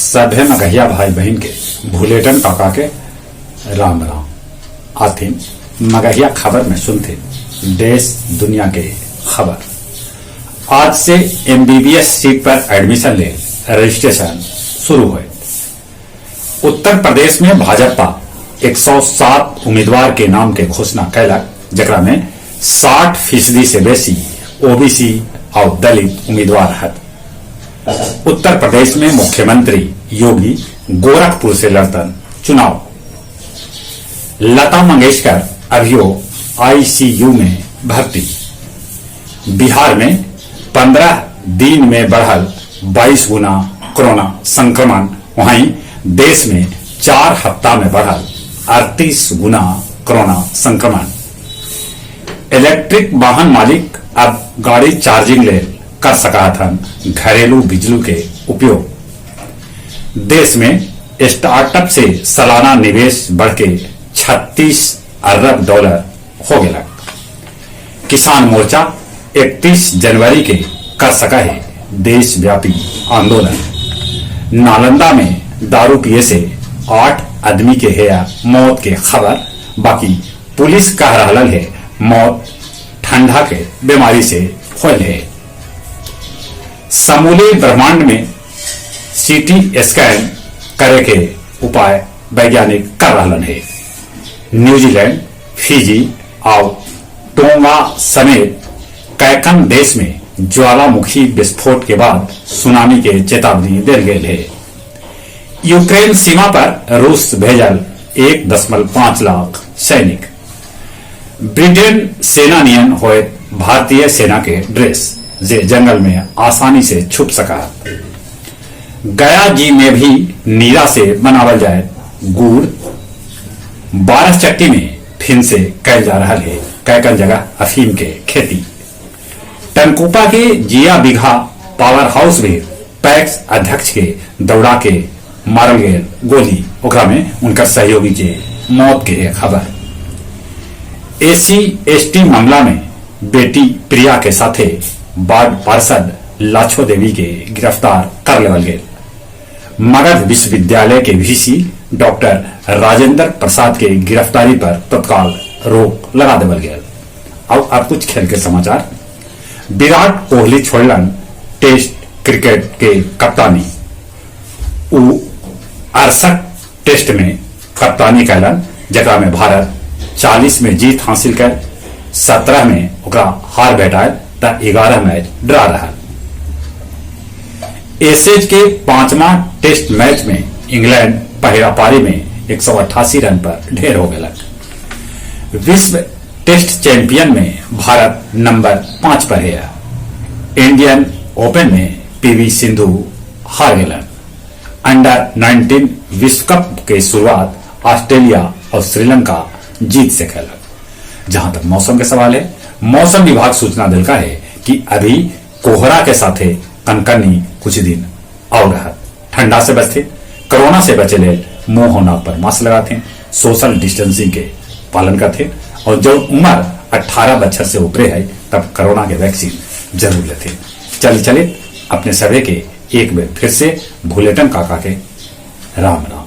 सभे मगहिया भाई बहन के भूलेटन काका के राम राम। आथिन मगहिया खबर में सुनते देश दुनिया के खबर। आज से MBBS सीट पर एडमिशन ले रजिस्ट्रेशन शुरू हुए। उत्तर प्रदेश में भाजपा 107 उम्मीदवार के नाम के घोषणा कैलक, जकरा में 60% से बेसी OBC और दलित उम्मीदवार है। उत्तर प्रदेश में मुख्यमंत्री योगी गोरखपुर से लड़तन चुनाव। लता मंगेशकर अभियो ICU में भर्ती। बिहार में 15 दिन में बढ़ल 22 गुना कोरोना संक्रमण, वहीं देश में 4 हफ्ता में बढ़ल 38 गुना कोरोना संक्रमण। इलेक्ट्रिक वाहन मालिक अब गाड़ी चार्जिंग ले कर सका था घरेलू बिजली के उपयोग। देश में स्टार्टअप से सालाना निवेश बढ़ के $36 अरब हो गया। किसान मोर्चा 31 जनवरी के कर सका है देशव्यापी आंदोलन। नालंदा में दारू पिए से 8 आदमी के है मौत के खबर। बाकी पुलिस कह रहा है मौत ठंडा के बीमारी से होल है। समूले ब्रह्मांड में CT स्कैन करे के उपाय वैज्ञानिक कर रहा है। न्यूजीलैंड, फिजी और टोंगा समेत कैकन देश में ज्वालामुखी विस्फोट के बाद सुनामी के चेतावनी दिल गई है। यूक्रेन सीमा पर रूस भेजल 1.5 लाख सैनिक। ब्रिटेन सेना नियन होए भारतीय सेना के ड्रेस जे जंगल में आसानी से छुप सका। गया जी में भी नीरा से बनावल जाए गुड़। 12 चट्टी में फिर से कैल जा रहा है कैकन जगह अफीम के खेती। टंकुपा के जिया बिघा पावर हाउस में पैक्स अध्यक्ष के दौड़ा के मारल गए गोली, ओकरा में उनका सहयोगी के मौत के खबर। SC/ST मामला में बेटी प्रिया के साथे वार्ड पार्षद लाछो देवी के गिरफ्तार कर लेवल गए। मगध विश्वविद्यालय के VC डॉक्टर राजेंद्र प्रसाद के गिरफ्तारी पर तत्काल रोक लगा देवल गया। अब कुछ खेल के समाचार। विराट कोहली छोड़लन टेस्ट क्रिकेट के कप्तानी। 68 टेस्ट में कप्तानी कैलन, जकरा में भारत 40 में जीत हासिल कर 17 में ओकरा हार भेटायल त 11 मैच ड्रा रहा। एशेज के 5वां टेस्ट मैच में इंग्लैंड पहला पारी में 188 रन पर ढेर हो गया। विश्व टेस्ट चैंपियन में भारत नंबर 5 पर है। इंडियन ओपन में PV सिंधु हार गए। अंडर 19 विश्व कप के शुरुआत ऑस्ट्रेलिया और श्रीलंका जीत से खेला। जहां तक मौसम के सवाल है, मौसम विभाग सूचना दिलका है कि अभी कोहरा के साथे कनकनी कुछ दिन और रहा। ठंडा से बचते, कोरोना से बचे ले मुंह होना पर मास्क लगाते, सोशल डिस्टेंसिंग के पालन करते और जो उम्र 18 बच्चों से ऊपरे है तब कोरोना के वैक्सीन जरूर लेते। चले अपने सभी के एक बार फिर से भूलेटन काका के राम राम।